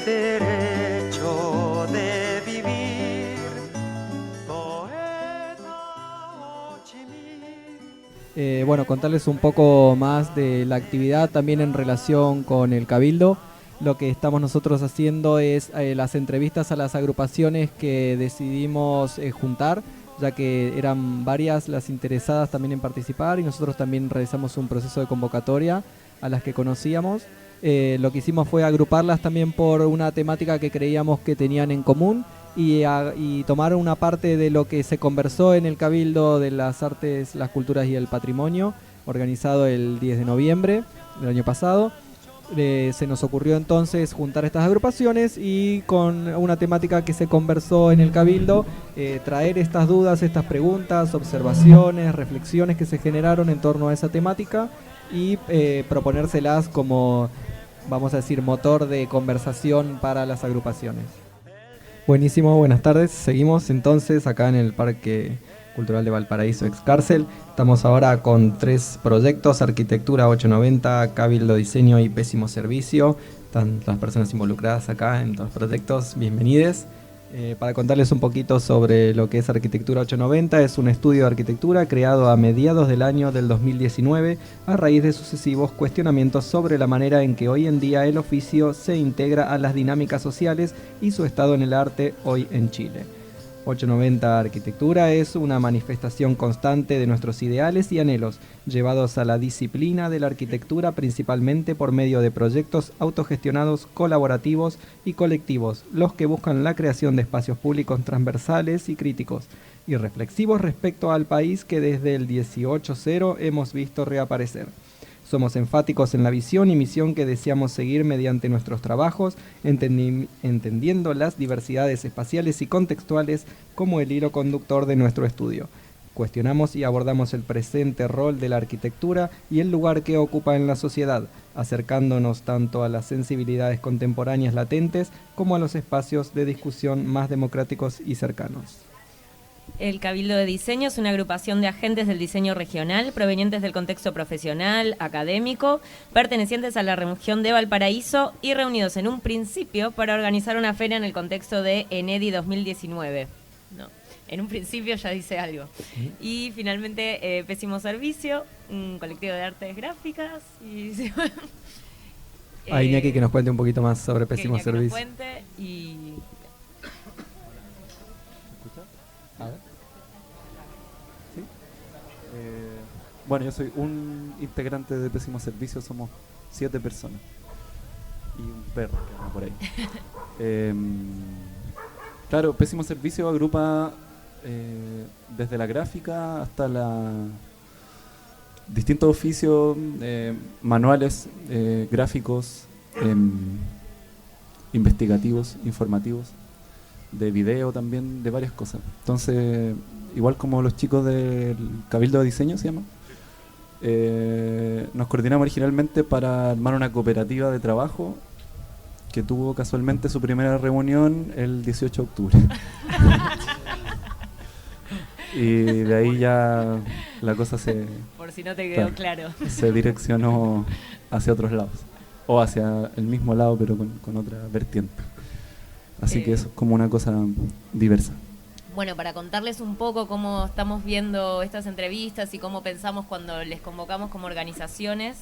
el derecho de vivir. Poeta Ho Chi Minh. Bueno, contarles un poco más de la actividad también en relación con el Cabildo. Lo que estamos nosotros haciendo es las entrevistas a las agrupaciones que decidimos juntar, ya que eran varias las interesadas también en participar, y nosotros también realizamos un proceso de convocatoria a las que conocíamos. Lo que hicimos fue agruparlas también por una temática que creíamos que tenían en común, y tomar una parte de lo que se conversó en el Cabildo de las Artes, las Culturas y el Patrimonio, organizado el 10 de noviembre del año pasado. Se nos ocurrió entonces juntar estas agrupaciones y con una temática que se conversó en el Cabildo, traer estas dudas, estas preguntas, observaciones, reflexiones que se generaron en torno a esa temática y proponérselas como, vamos a decir, motor de conversación para las agrupaciones. Buenísimo, buenas tardes. Seguimos entonces acá en el Parque Cultural de Valparaíso, ex cárcel. Estamos ahora con 3 proyectos: Arquitectura 890, Cabildo Diseño y Pésimo Servicio. Están las personas involucradas acá en todos los proyectos. Bienvenides. Para contarles un poquito sobre lo que es Arquitectura 890, es un estudio de arquitectura creado a mediados del año del 2019 a raíz de sucesivos cuestionamientos sobre la manera en que hoy en día el oficio se integra a las dinámicas sociales y su estado en el arte hoy en Chile. 890 Arquitectura es una manifestación constante de nuestros ideales y anhelos, llevados a la disciplina de la arquitectura principalmente por medio de proyectos autogestionados, colaborativos y colectivos, los que buscan la creación de espacios públicos transversales y críticos, y reflexivos respecto al país que desde el 18-0 hemos visto reaparecer. Somos enfáticos en la visión y misión que deseamos seguir mediante nuestros trabajos, entendiendo las diversidades espaciales y contextuales como el hilo conductor de nuestro estudio. Cuestionamos y abordamos el presente rol de la arquitectura y el lugar que ocupa en la sociedad, acercándonos tanto a las sensibilidades contemporáneas latentes como a los espacios de discusión más democráticos y cercanos. El Cabildo de Diseño es una agrupación de agentes del diseño regional provenientes del contexto profesional, académico, pertenecientes a la región de Valparaíso y reunidos en un principio para organizar una feria en el contexto de ENEDI 2019. No, en un principio ya dice algo. Y finalmente Pésimo Servicio, un colectivo de artes gráficas. Y A Iñaki que nos cuente un poquito más sobre Pésimo Servicio. Que nos cuente y... A ver. ¿Sí? Bueno, yo soy un integrante de Pésimo Servicio, somos 7 personas y un perro que anda por ahí. Claro, Pésimo Servicio agrupa desde la gráfica hasta distintos oficios, manuales, gráficos, investigativos, informativos, de video también, de varias cosas. Entonces, igual como los chicos del Cabildo de Diseño se llama, nos coordinamos originalmente para armar una cooperativa de trabajo que tuvo casualmente su primera reunión el 18 de octubre. Y de ahí ya la cosa se... Por si no te quedó claro. Se direccionó hacia otros lados. O hacia el mismo lado, pero con otra vertiente. Así que eso es como una cosa diversa. Bueno, para contarles un poco cómo estamos viendo estas entrevistas y cómo pensamos cuando les convocamos como organizaciones,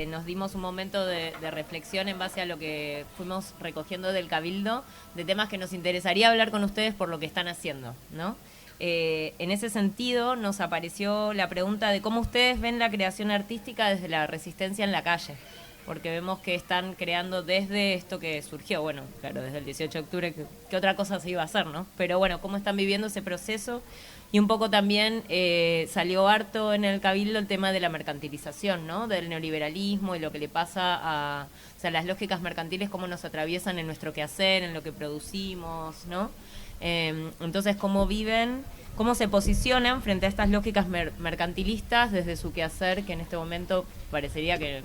nos dimos un momento de reflexión en base a lo que fuimos recogiendo del Cabildo, de temas que nos interesaría hablar con ustedes por lo que están haciendo, ¿no? En ese sentido nos apareció la pregunta de cómo ustedes ven la creación artística desde la resistencia en la calle, porque vemos que están creando desde esto que surgió, bueno, claro, desde el 18 de octubre, que otra cosa se iba a hacer, ¿no? Pero bueno, cómo están viviendo ese proceso, y un poco también salió harto en el Cabildo el tema de la mercantilización, ¿no? Del neoliberalismo y lo que le pasa a, o sea, las lógicas mercantiles, cómo nos atraviesan en nuestro quehacer, en lo que producimos, ¿no? Entonces, cómo viven, cómo se posicionan frente a estas lógicas mercantilistas desde su quehacer, que en este momento parecería que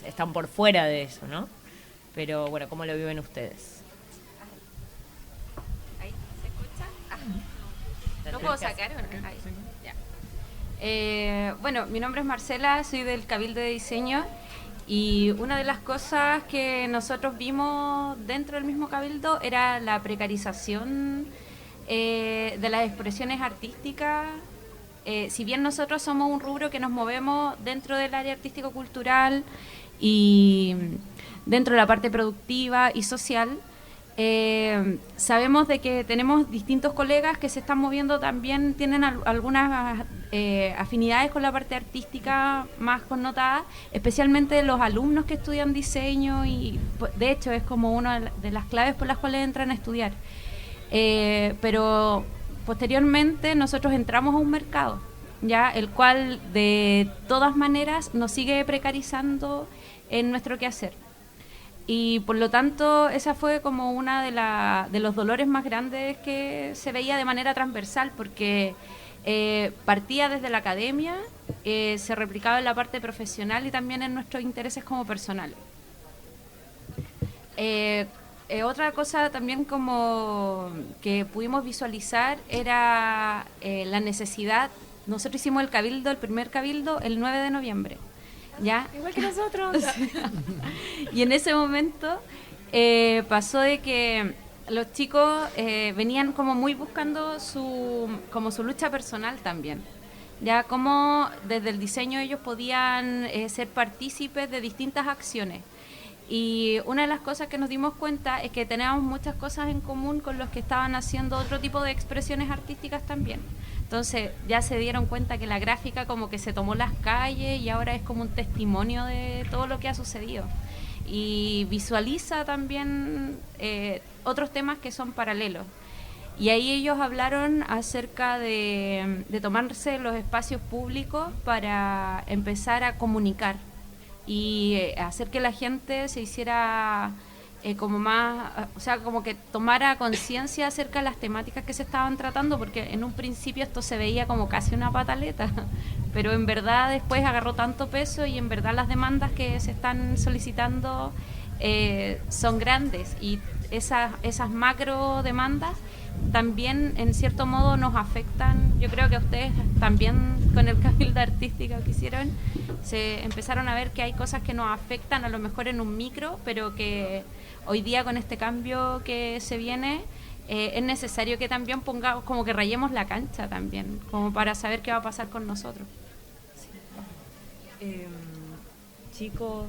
están por fuera de eso, ¿no? Pero bueno, ¿cómo lo viven ustedes? ¿Ahí se escucha? ¿Lo puedo sacar? Ahí. Ya. Bueno, mi nombre es Marcela, soy del Cabildo de Diseño Y una de las cosas que nosotros vimos dentro del mismo Cabildo era la precarización de las expresiones artísticas. Si bien nosotros somos un rubro que nos movemos dentro del área artístico-cultural y dentro de la parte productiva y social, sabemos de que tenemos distintos colegas que se están moviendo también, tienen algunas afinidades con la parte artística más connotada, especialmente los alumnos que estudian diseño, y de hecho es como una de las claves por las cuales entran a estudiar. Pero posteriormente nosotros entramos a un mercado, ya el cual de todas maneras nos sigue precarizando en nuestro quehacer. Y por lo tanto esa fue como una de los dolores más grandes que se veía de manera transversal, porque partía desde la academia, se replicaba en la parte profesional y también en nuestros intereses como personales. Otra cosa también como que pudimos visualizar era la necesidad. Nosotros hicimos el primer cabildo el 9 de noviembre. ¿Ya? Igual que nosotros. Y en ese momento pasó de que los chicos venían como muy buscando su lucha personal también. Ya como desde el diseño ellos podían ser partícipes de distintas acciones. Y una de las cosas que nos dimos cuenta es que teníamos muchas cosas en común con los que estaban haciendo otro tipo de expresiones artísticas también. Entonces ya se dieron cuenta que la gráfica como que se tomó las calles y ahora es como un testimonio de todo lo que ha sucedido. Y visualiza también otros temas que son paralelos. Y ahí ellos hablaron acerca de tomarse los espacios públicos para empezar a comunicar y hacer que la gente se hiciera como más, o sea, como que tomara conciencia acerca de las temáticas que se estaban tratando, porque en un principio esto se veía como casi una pataleta, pero en verdad después agarró tanto peso y en verdad las demandas que se están solicitando son grandes, y esas macro demandas también en cierto modo nos afectan. Yo creo que ustedes también con el Cabildo Artístico que hicieron se empezaron a ver que hay cosas que nos afectan a lo mejor en un micro, pero que hoy día con este cambio que se viene es necesario que también pongamos, como que rayemos la cancha también, como para saber qué va a pasar con nosotros. Chicos,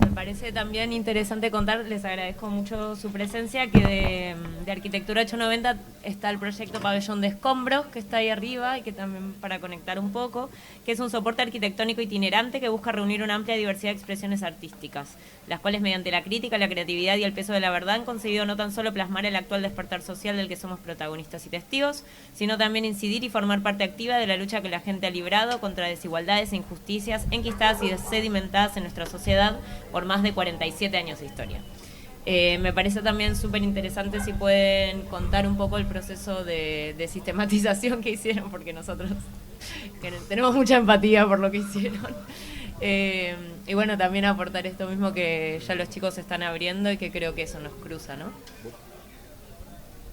me parece también interesante contar, les agradezco mucho su presencia, que de Arquitectura 890 está el proyecto Pabellón de Escombros, que está ahí arriba, y que también para conectar un poco, que es un soporte arquitectónico itinerante que busca reunir una amplia diversidad de expresiones artísticas, las cuales mediante la crítica, la creatividad y el peso de la verdad han conseguido no tan solo plasmar el actual despertar social del que somos protagonistas y testigos, sino también incidir y formar parte activa de la lucha que la gente ha librado contra desigualdades e injusticias enquistadas y sedimentadas en nuestra sociedad por más de 47 años de historia. Me parece también súper interesante si pueden contar un poco el proceso de sistematización que hicieron, porque nosotros tenemos mucha empatía por lo que hicieron. Y bueno, también aportar esto mismo que ya los chicos están abriendo y que creo que eso nos cruza, ¿no?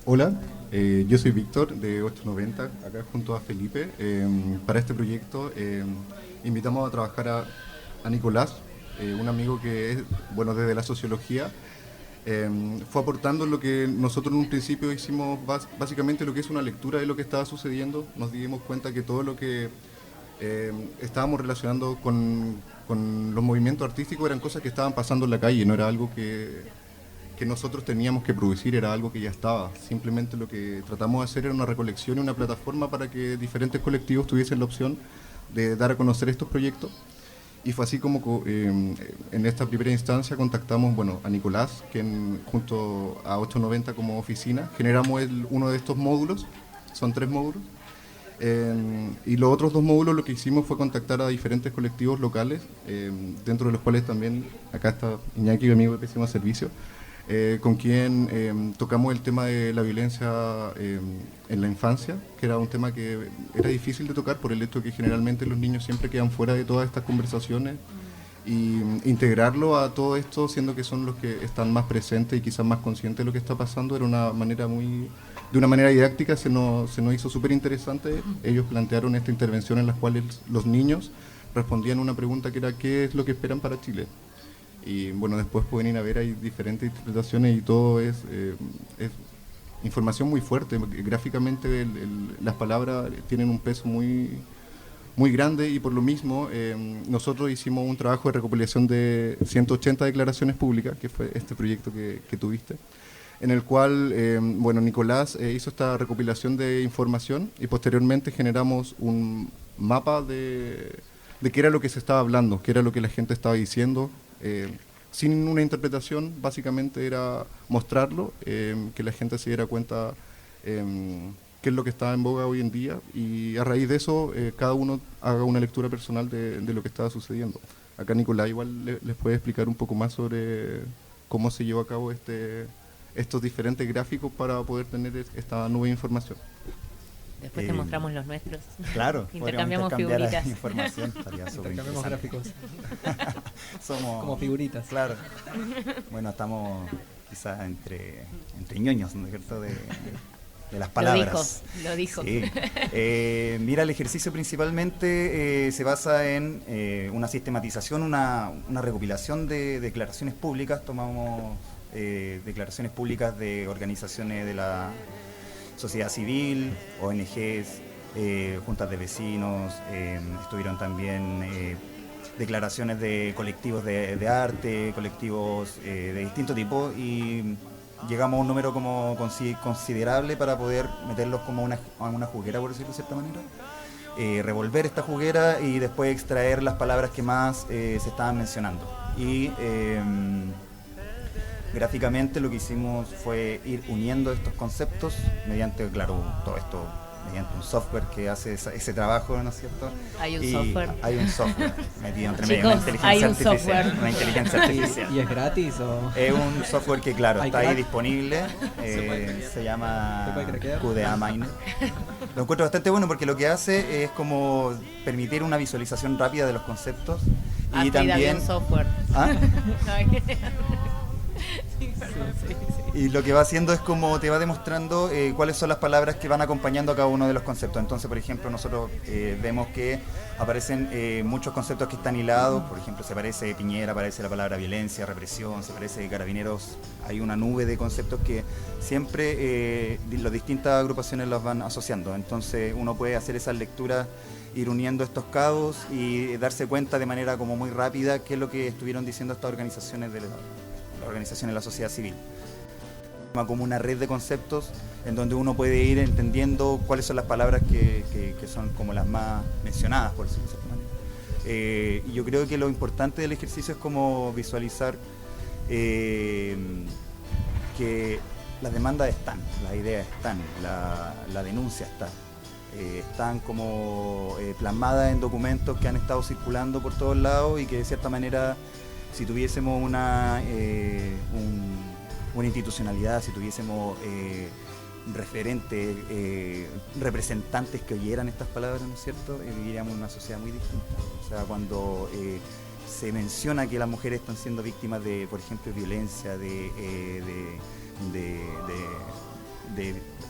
Hola, yo soy Víctor de 890, acá junto a Felipe. Para este proyecto invitamos a trabajar a Nicolás, un amigo que es, bueno, desde la sociología, fue aportando lo que nosotros en un principio hicimos, básicamente lo que es una lectura de lo que estaba sucediendo. Nos dimos cuenta que todo lo que estábamos relacionando con los movimientos artísticos eran cosas que estaban pasando en la calle, no era algo que nosotros teníamos que producir, era algo que ya estaba. Simplemente lo que tratamos de hacer era una recolección y una plataforma para que diferentes colectivos tuviesen la opción de dar a conocer estos proyectos. Y fue así como en esta primera instancia contactamos, bueno, a Nicolás, que junto a 890 como oficina generamos uno de estos módulos, son 3 módulos. Y los otros 2 módulos lo que hicimos fue contactar a diferentes colectivos locales, dentro de los cuales también, acá está Iñaki, amigo de Pésimo Servicio, con quien tocamos el tema de la violencia en la infancia, que era un tema que era difícil de tocar por el hecho de que generalmente los niños siempre quedan fuera de todas estas conversaciones, y integrarlo a todo esto, siendo que son los que están más presentes y quizás más conscientes de lo que está pasando, era una manera de una manera didáctica se nos hizo súper interesante. Ellos plantearon esta intervención en la cual los niños respondían una pregunta que era ¿qué es lo que esperan para Chile? Y bueno, después pueden ir a ver, hay diferentes interpretaciones y todo es información muy fuerte. Gráficamente las palabras tienen un peso muy grande y por lo mismo nosotros hicimos un trabajo de recopilación de 180 declaraciones públicas, que fue este proyecto que tuviste, en el cual, bueno, Nicolás hizo esta recopilación de información y posteriormente generamos un mapa de qué era lo que se estaba hablando, qué era lo que la gente estaba diciendo, sin una interpretación. Básicamente era mostrarlo, que la gente se diera cuenta qué es lo que está en boga hoy en día, y a raíz de eso cada uno haga una lectura personal de lo que estaba sucediendo. Acá Nicolás igual les puede explicar un poco más sobre cómo se llevó a cabo estos diferentes gráficos para poder tener esta nueva información. Después te mostramos los nuestros. Claro, Intercambiamos podríamos intercambiar figuritas. información. Estaría súper Intercambiamos interesante. gráficos Somos, como figuritas. claro. Bueno, estamos quizás entre ñoños, ¿no es cierto? De las palabras. Lo dijo. Sí. Mira, el ejercicio principalmente se basa en una sistematización, una recopilación de declaraciones públicas. Tomamos declaraciones públicas de organizaciones de la sociedad civil, ONGs, juntas de vecinos, estuvieron también declaraciones de colectivos de arte, colectivos de distinto tipo, y llegamos a un número como considerable para poder meterlos como a una juguera, por decirlo de cierta manera, revolver esta juguera y después extraer las palabras que más se estaban mencionando. Y gráficamente lo que hicimos fue ir uniendo estos conceptos mediante, claro, todo esto mediante un software que hace ese trabajo, ¿no es cierto? Hay un software. Hay un software metido entre medio, Chicos, una inteligencia hay un artificial. software. Una inteligencia artificial. ¿Y es gratis o...? Es un software que, claro, ¿Hay está ahí crack? disponible. Se llama ¿Se puede craquear? QDA Miner. Lo encuentro bastante bueno porque lo que hace es como permitir una visualización rápida de los conceptos. Y también... un software. ¿Ah? Sí, perdón, sí. Y lo que va haciendo es como te va demostrando cuáles son las palabras que van acompañando a cada uno de los conceptos. Entonces, por ejemplo, nosotros vemos que aparecen muchos conceptos que están hilados. Por ejemplo, se aparece Piñera, aparece la palabra violencia, represión, se aparece Carabineros. Hay una nube de conceptos que siempre las distintas agrupaciones los van asociando. Entonces, uno puede hacer esas lecturas, ir uniendo estos cabos y darse cuenta de manera como muy rápida qué es lo que estuvieron diciendo estas organizaciones de la sociedad civil. Como una red de conceptos en donde uno puede ir entendiendo cuáles son las palabras que son como las más mencionadas, por decirlo de cierta manera. Y yo creo que lo importante del ejercicio es como visualizar que las demandas están, las ideas están, la denuncia está. Están como plasmadas en documentos que han estado circulando por todos lados y que de cierta manera, si tuviésemos una institucionalidad, si tuviésemos referentes, representantes que oyeran estas palabras, ¿no es cierto?, viviríamos en una sociedad muy distinta. O sea, cuando se menciona que las mujeres están siendo víctimas de, por ejemplo, violencia,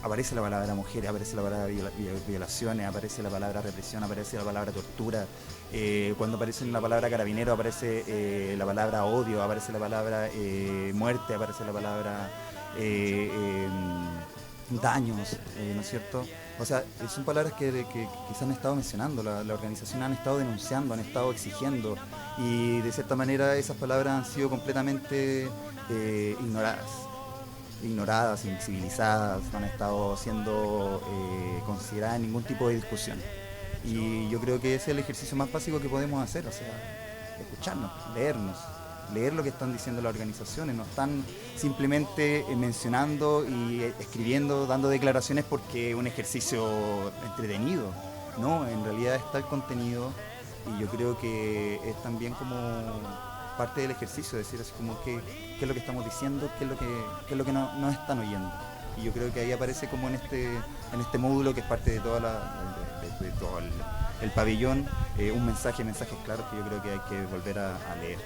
aparece la palabra mujer, aparece la palabra violaciones, aparece la palabra represión, aparece la palabra tortura. Cuando aparece la palabra carabinero, aparece la palabra odio, aparece la palabra muerte, aparece la palabra daños, ¿no es cierto? O sea, son palabras que quizás han estado mencionando, la organización han estado denunciando, han estado exigiendo, y de cierta manera esas palabras han sido completamente ignoradas, invisibilizadas, no han estado siendo consideradas en ningún tipo de discusión. Y yo creo que ese es el ejercicio más básico que podemos hacer, o sea, escucharnos, leer lo que están diciendo las organizaciones. No están simplemente mencionando y escribiendo, dando declaraciones porque es un ejercicio entretenido. No, en realidad está el contenido, y yo creo que es también como parte del ejercicio, decir así como qué es lo que estamos diciendo, qué es lo que no están oyendo. Y yo creo que ahí aparece como en este módulo que es parte de todo el pabellón, mensajes claros que yo creo que hay que volver a leer.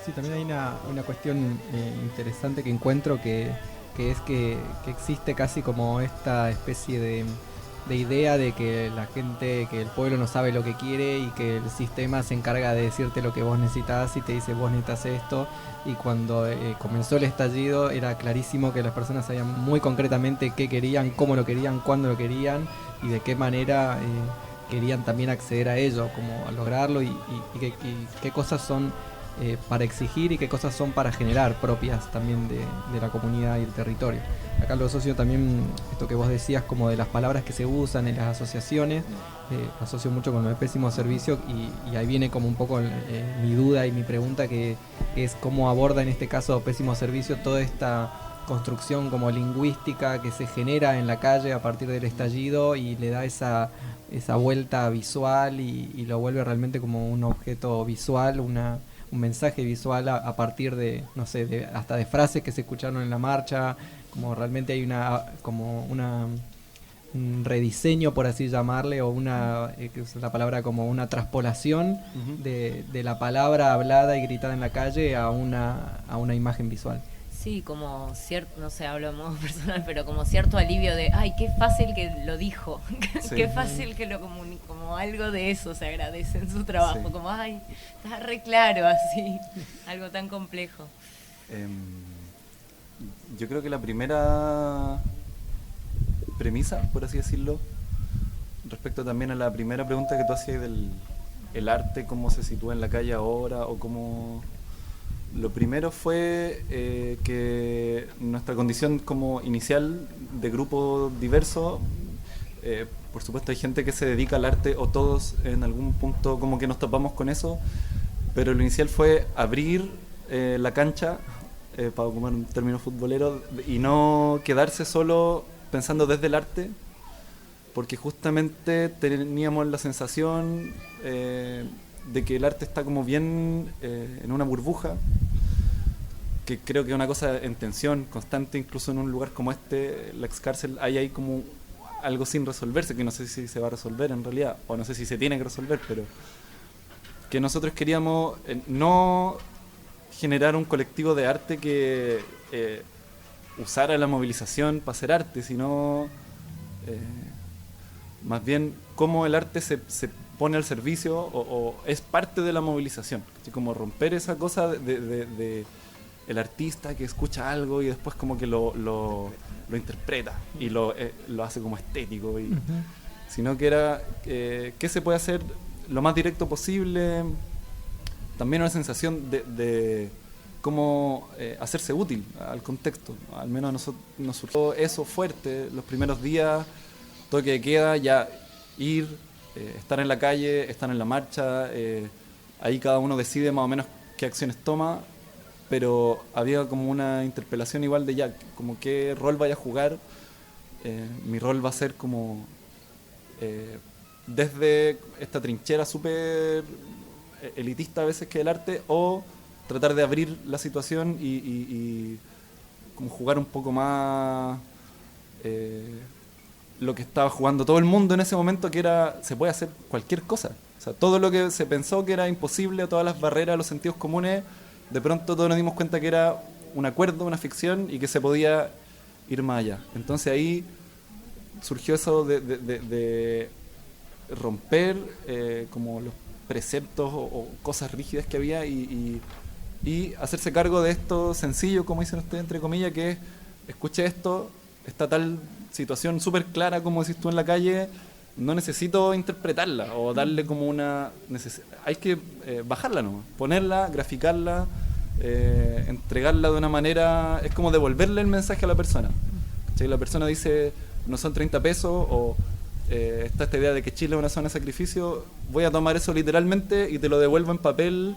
Sí, también hay una cuestión interesante que encuentro que es que existe casi como esta especie de idea de que la gente, que el pueblo no sabe lo que quiere y que el sistema se encarga de decirte lo que vos necesitas y te dice vos necesitas esto. Y cuando comenzó el estallido era clarísimo que las personas sabían muy concretamente qué querían, cómo lo querían, cuándo lo querían y de qué manera querían también acceder a ello, cómo a lograrlo y qué cosas son para exigir y qué cosas son para generar propias también de la comunidad y el territorio. Acá lo asocio también, esto que vos decías, como de las palabras que se usan en las asociaciones, asocio mucho con lo de pésimo servicio y ahí viene como un poco mi duda y mi pregunta, que es cómo aborda en este caso pésimo servicio toda esta construcción como lingüística que se genera en la calle a partir del estallido y le da esa vuelta visual y lo vuelve realmente como un objeto visual, un mensaje visual a partir de, no sé, hasta de frases que se escucharon en la marcha, como realmente hay un rediseño, por así llamarle, o que es la palabra como una traspolación de la palabra hablada y gritada en la calle a una imagen visual. Sí, como cierto, no sé, hablo de modo personal, pero como cierto alivio de, ay, qué fácil que lo dijo, Sí. qué fácil que lo comunicó, como algo de eso se agradece en su trabajo, Sí. como, ay, está re claro así, algo tan complejo. Yo creo que la primera premisa, por así decirlo, respecto también a la primera pregunta que tú hacías del el arte, cómo se sitúa en la calle ahora, o cómo... Lo primero fue que nuestra condición como inicial de grupo diverso, por supuesto hay gente que se dedica al arte, o todos en algún punto como que nos topamos con eso, pero lo inicial fue abrir la cancha, para ocupar un término futbolero, y no quedarse solo pensando desde el arte, porque justamente teníamos la sensación de que el arte está como bien en una burbuja, que creo que es una cosa en tensión constante, incluso en un lugar como este, la excárcel, hay como algo sin resolverse, que no sé si se va a resolver en realidad, o no sé si se tiene que resolver, pero que nosotros queríamos no generar un colectivo de arte que usara la movilización para hacer arte, sino más bien cómo el arte se pone al servicio o es parte de la movilización, así como romper esa cosa de el artista que escucha algo y después como que lo interpreta y lo hace como estético, sino que era qué se puede hacer lo más directo posible, también una sensación de cómo hacerse útil al contexto. Al menos a nosotros nos surgió eso fuerte los primeros días, toque de queda, ya ir, estar en la calle, estar en la marcha, ahí cada uno decide más o menos qué acciones toma, pero había como una interpelación igual de ya, como qué rol vaya a jugar. Mi rol va a ser como desde esta trinchera súper elitista a veces que el arte, o tratar de abrir la situación y como jugar un poco más lo que estaba jugando todo el mundo en ese momento, que era, se puede hacer cualquier cosa. O sea, todo lo que se pensó que era imposible, todas las barreras, los sentidos comunes, de pronto todos nos dimos cuenta que era un acuerdo, una ficción, y que se podía ir más allá. Entonces ahí surgió eso de romper como los preceptos o cosas rígidas que había y hacerse cargo de esto sencillo, como dicen ustedes, entre comillas, que es, escuche esto, está tal situación súper clara, como decís tú en la calle, no necesito interpretarla o darle como una... hay que bajarla, ¿no? Ponerla, graficarla, entregarla de una manera... Es como devolverle el mensaje a la persona. ¿Cachai? La persona dice, no son 30 pesos, o está esta idea de que Chile es una zona de sacrificio, voy a tomar eso literalmente y te lo devuelvo en papel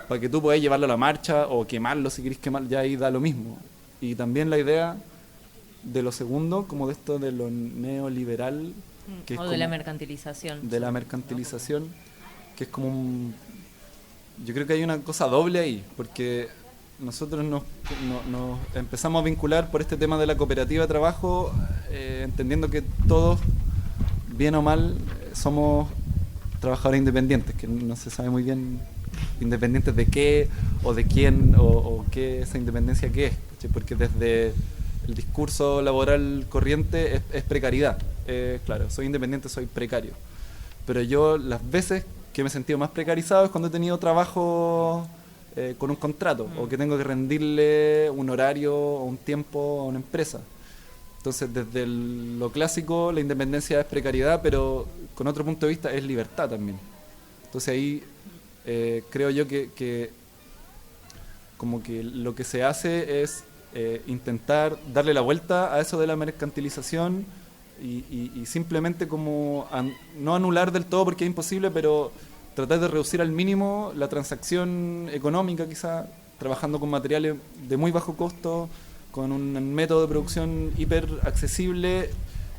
para que tú puedas llevarlo a la marcha o quemarlo si querés quemar, ya ahí da lo mismo. Y también la idea de lo segundo, como de esto de lo neoliberal, que o es de la como mercantilización. de la mercantilización, que es como un... Yo creo que hay una cosa doble ahí, porque nosotros nos empezamos a vincular por este tema de la cooperativa de trabajo, entendiendo que todos, bien o mal, somos trabajadores independientes, que no se sabe muy bien independientes de qué o de quién o qué esa independencia qué es, ¿cachai? Porque desde el discurso laboral corriente es precariedad. claro, soy independiente, soy precario. Pero yo las veces que me he sentido más precarizado es cuando he tenido trabajo con un contrato o que tengo que rendirle un horario o un tiempo a una empresa. Entonces, desde lo clásico, la independencia es precariedad, pero con otro punto de vista es libertad también. Entonces ahí creo yo que como que lo que se hace es intentar darle la vuelta a eso de la mercantilización y simplemente como no anular del todo porque es imposible, pero tratar de reducir al mínimo la transacción económica, quizá trabajando con materiales de muy bajo costo, con un método de producción hiper accesible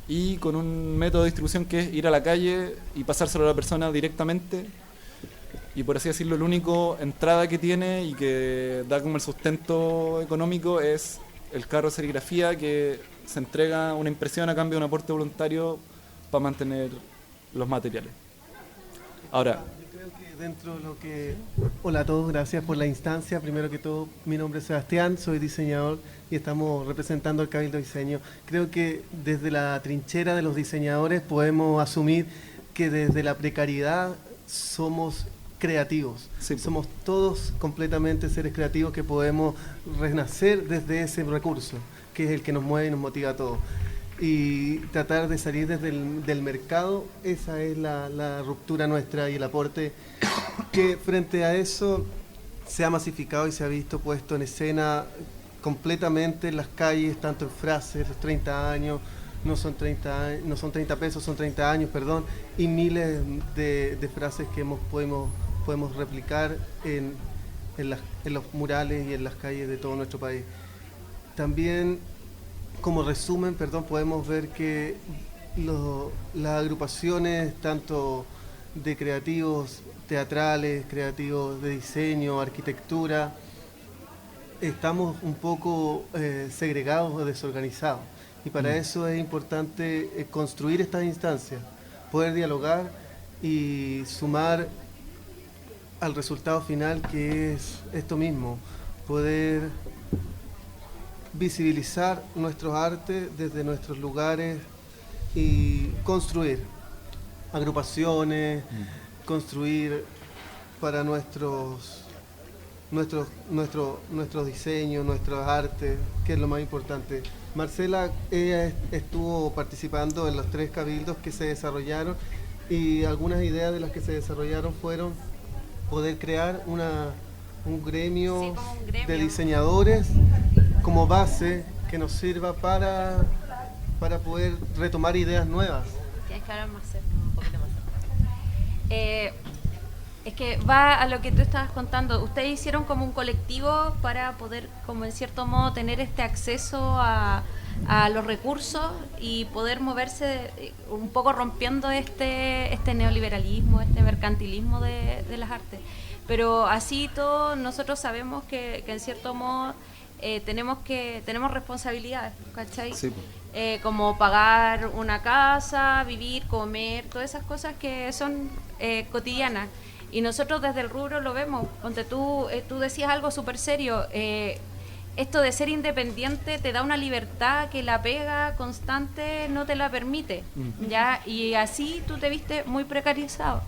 y con un método de distribución que es ir a la calle y pasárselo a la persona directamente. Y por así decirlo, la única entrada que tiene y que da como el sustento económico es el carro de serigrafía, que se entrega una impresión a cambio de un aporte voluntario para mantener los materiales. Ahora, yo creo que dentro de lo que... Hola a todos, gracias por la instancia. Primero que todo, mi nombre es Sebastián, soy diseñador y estamos representando al Cabildo de Diseño. Creo que desde la trinchera de los diseñadores podemos asumir que desde la precariedad somos creativos. Sí. Somos todos completamente seres creativos que podemos renacer desde ese recurso, que es el que nos mueve y nos motiva a todos. Y tratar de salir desde del mercado, esa es la ruptura nuestra y el aporte que frente a eso se ha masificado y se ha visto puesto en escena completamente en las calles, tanto en frases, los 30 años, no son 30 pesos, son 30 años, perdón, y miles de frases que podemos replicar en los murales y en las calles de todo nuestro país. También, como resumen, podemos ver que las agrupaciones, tanto de creativos teatrales, creativos de diseño, arquitectura, estamos un poco segregados o desorganizados. Y para eso es importante construir estas instancias, poder dialogar y sumar al resultado final, que es esto mismo, poder visibilizar nuestros artes desde nuestros lugares y construir agrupaciones, construir para nuestros diseños, nuestras artes, que es lo más importante. Marcela, ella estuvo participando en los 3 cabildos que se desarrollaron y algunas ideas de las que se desarrollaron fueron poder crear un gremio, de diseñadores como base que nos sirva para poder retomar ideas nuevas. Tienes que hablar más cerca, un poquito más cerca. Es que va a lo que tú estabas contando. Ustedes hicieron como un colectivo para poder, como en cierto modo, tener este acceso a los recursos y poder moverse un poco rompiendo este neoliberalismo, este mercantilismo de las artes. Pero así todo, nosotros sabemos que en cierto modo tenemos responsabilidades, ¿cachai? sí. Como pagar una casa, vivir, comer, todas esas cosas que son cotidianas. Y nosotros desde el rubro lo vemos. Donde tú decías algo súper serio. Esto de ser independiente te da una libertad que la pega constante no te la permite, ¿ya? Y así tú te viste muy precarizado.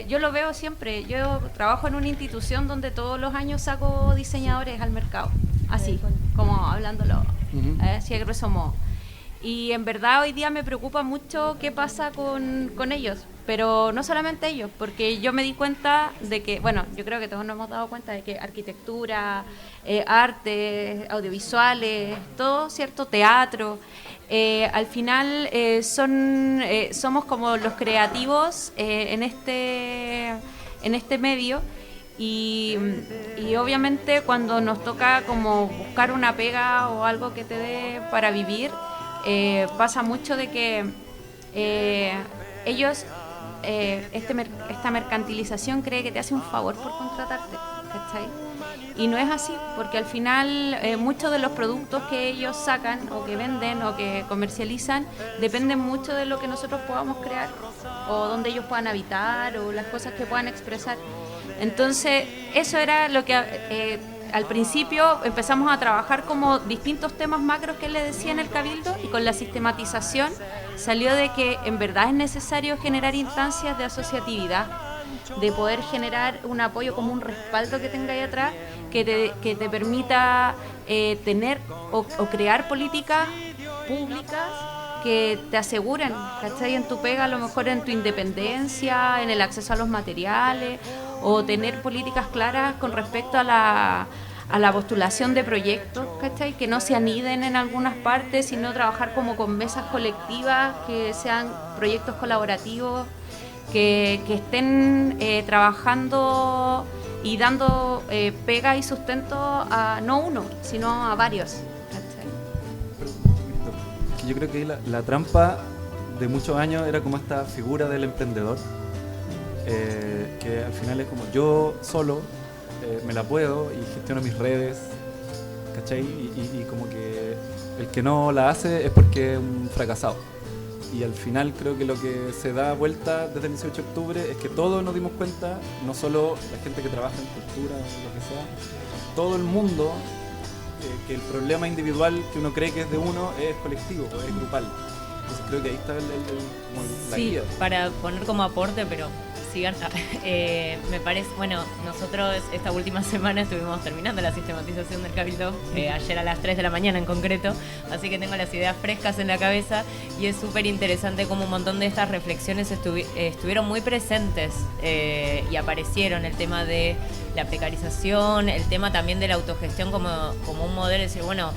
Yo lo veo siempre. Yo trabajo en una institución donde todos los años saco diseñadores al mercado. Así, como hablándolo, así a grosso modo. Y en verdad hoy día me preocupa mucho qué pasa con ellos, pero no solamente ellos, porque yo me di cuenta de que, bueno, yo creo que todos nos hemos dado cuenta de que arquitectura, arte, audiovisuales, todo, ¿cierto? Teatro, al final somos como los creativos en este medio. Y obviamente cuando nos toca como buscar una pega o algo que te dé para vivir, pasa mucho de que ellos, esta mercantilización cree que te hace un favor por contratarte, ¿cachai? Y no es así, porque al final muchos de los productos que ellos sacan o que venden o que comercializan dependen mucho de lo que nosotros podamos crear o donde ellos puedan habitar o las cosas que puedan expresar. Entonces, eso era lo que al principio empezamos a trabajar como distintos temas macros que le decía en el Cabildo, y con la sistematización salió de que en verdad es necesario generar instancias de asociatividad, de poder generar un apoyo como un respaldo que tenga ahí atrás, que te permita tener o crear políticas públicas que te aseguren, ¿cachai? En tu pega, a lo mejor en tu independencia, en el acceso a los materiales, o tener políticas claras con respecto a la postulación de proyectos, ¿cachai? Que no se aniden en algunas partes, sino trabajar como con mesas colectivas, que sean proyectos colaborativos, que estén trabajando y dando pega y sustento a no uno, sino a varios. Yo creo que la trampa de muchos años era como esta figura del emprendedor, que al final es como yo solo me la puedo y gestiono mis redes, ¿cachai? Y como que el que no la hace es porque es un fracasado. Y al final creo que lo que se da vuelta desde el 18 de octubre es que todos nos dimos cuenta, no solo la gente que trabaja en cultura o lo que sea, todo el mundo, que el problema individual que uno cree que es de uno es colectivo, es grupal. Entonces creo que ahí está como la guía. Para poner como aporte, pero sigan. Me parece, bueno, nosotros esta última semana estuvimos terminando la sistematización del Cabildo, ayer a las 3 de la mañana en concreto, así que tengo las ideas frescas en la cabeza y es súper interesante cómo un montón de estas reflexiones estuvieron muy presentes y aparecieron el tema de la precarización, el tema también de la autogestión como un modelo, es decir, bueno,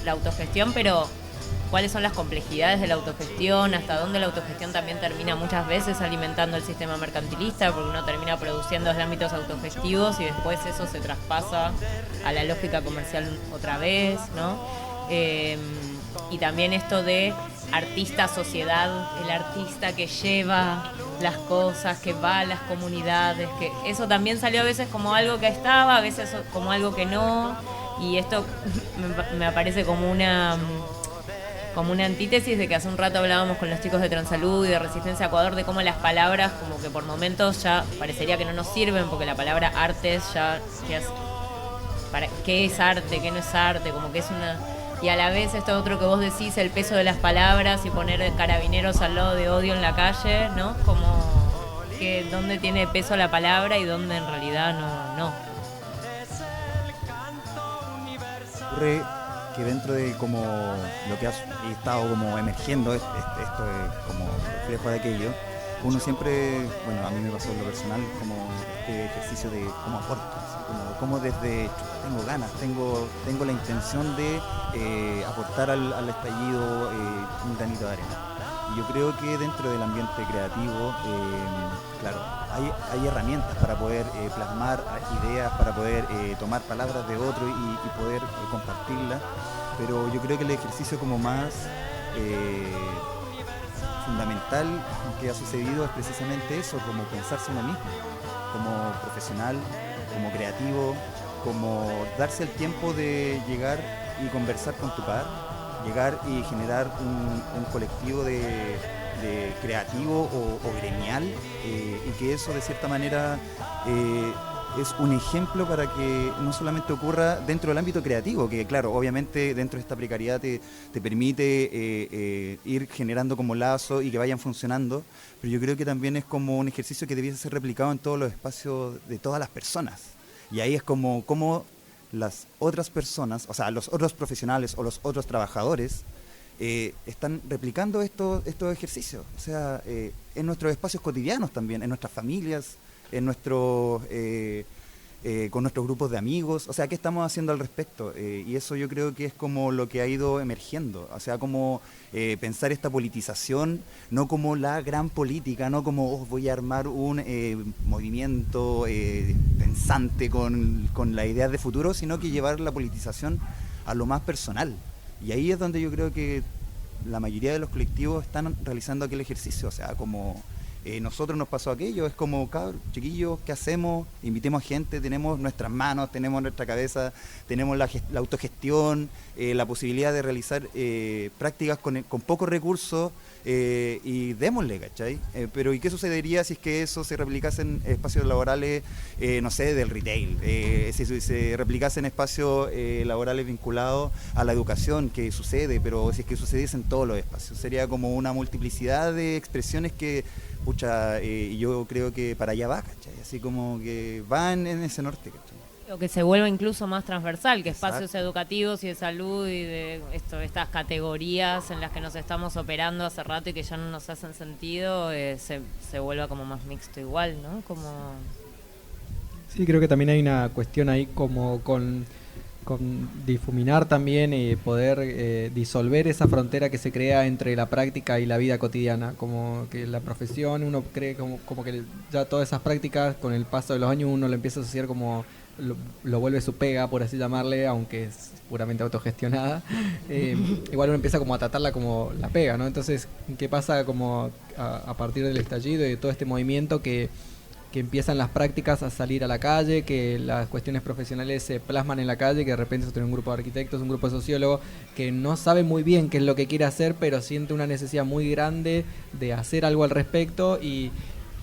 la autogestión, pero cuáles son las complejidades de la autogestión, hasta dónde la autogestión también termina muchas veces alimentando el sistema mercantilista, porque uno termina produciendo desde ámbitos autogestivos y después eso se traspasa a la lógica comercial otra vez, ¿no? Y también esto de artista-sociedad, el artista que lleva las cosas, que va a las comunidades, que eso también salió a veces como algo que estaba, a veces como algo que no, y esto me aparece como una antítesis de que hace un rato hablábamos con los chicos de Transalud y de Resistencia Ecuador de cómo las palabras como que por momentos ya parecería que no nos sirven porque la palabra artes ya ¿qué es arte? ¿Qué no es arte? Como que es una... Y a la vez esto otro que vos decís, el peso de las palabras y poner carabineros al lado de odio en la calle, ¿no? Como que dónde tiene peso la palabra y dónde en realidad no. Ocurre que dentro de como lo que ha estado como emergiendo esto es como reflejo de aquello, uno siempre, bueno, a mí me pasó en lo personal como este ejercicio de cómo aporto, como desde tengo ganas, tengo la intención de aportar al estallido un granito de arena. Y yo creo que dentro del ambiente creativo, claro, hay herramientas para poder plasmar ideas, para poder tomar palabras de otro y poder compartirlas, pero yo creo que el ejercicio como más fundamental que ha sucedido es precisamente eso, como pensarse uno mismo, como profesional, como creativo, como darse el tiempo de llegar y conversar con tu par, llegar y generar un colectivo de creativo o gremial, y que eso de cierta manera es un ejemplo para que no solamente ocurra dentro del ámbito creativo, que claro, obviamente dentro de esta precariedad te permite ir generando como lazos y que vayan funcionando, pero yo creo que también es como un ejercicio que debiese ser replicado en todos los espacios de todas las personas. Y ahí es como las otras personas, o sea, los otros profesionales o los otros trabajadores están replicando estos ejercicios, o sea, en nuestros espacios cotidianos también, en nuestras familias, en con nuestros grupos de amigos, o sea, ¿qué estamos haciendo al respecto? Y eso yo creo que es como lo que ha ido emergiendo, o sea, como pensar esta politización, no como la gran política, no como voy a armar un movimiento pensante con la idea de futuro, sino que llevar la politización a lo más personal. Y ahí es donde yo creo que la mayoría de los colectivos están realizando aquel ejercicio, o sea, como nosotros nos pasó aquello, es como, cabros, chiquillos, ¿qué hacemos? Invitemos a gente, tenemos nuestras manos, tenemos nuestra cabeza, tenemos la autogestión, la posibilidad de realizar prácticas con pocos recursos, y démosle, ¿cachai? Pero ¿y qué sucedería si es que eso se replicase en espacios laborales, no sé, del retail? Si se replicase en espacios laborales vinculados a la educación, que sucede, pero si es que sucediese en todos los espacios, sería como una multiplicidad de expresiones que, pucha, yo creo que para allá va, ¿cachai? Así como que van en ese norte, ¿cachai? O que se vuelva incluso más transversal, que Exacto. espacios educativos y de salud y de estas categorías en las que nos estamos operando hace rato y que ya no nos hacen sentido, se vuelva como más mixto igual, ¿no? Como... Sí, creo que también hay una cuestión ahí como con difuminar también y poder disolver esa frontera que se crea entre la práctica y la vida cotidiana, como que la profesión uno cree como que ya todas esas prácticas con el paso de los años uno lo empieza a asociar como lo vuelve su pega, por así llamarle, aunque es puramente autogestionada. Igual uno empieza como a tratarla como la pega, ¿no? Entonces, ¿qué pasa como a partir del estallido y de todo este movimiento que empiezan las prácticas a salir a la calle, que las cuestiones profesionales se plasman en la calle, que de repente se tiene un grupo de arquitectos, un grupo de sociólogos, que no sabe muy bien qué es lo que quiere hacer, pero siente una necesidad muy grande de hacer algo al respecto y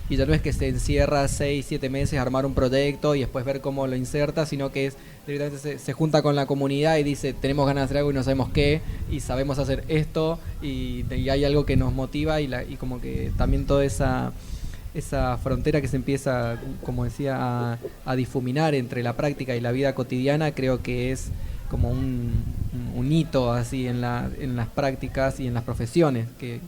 ya no es que se encierra 6, 7 meses a armar un proyecto y después ver cómo lo inserta, sino que es directamente se junta con la comunidad y dice, tenemos ganas de hacer algo y no sabemos qué, y sabemos hacer esto, y hay algo que nos motiva y como que también toda esa frontera que se empieza, como decía, a difuminar entre la práctica y la vida cotidiana, creo que es como un hito así en las prácticas y en las profesiones, que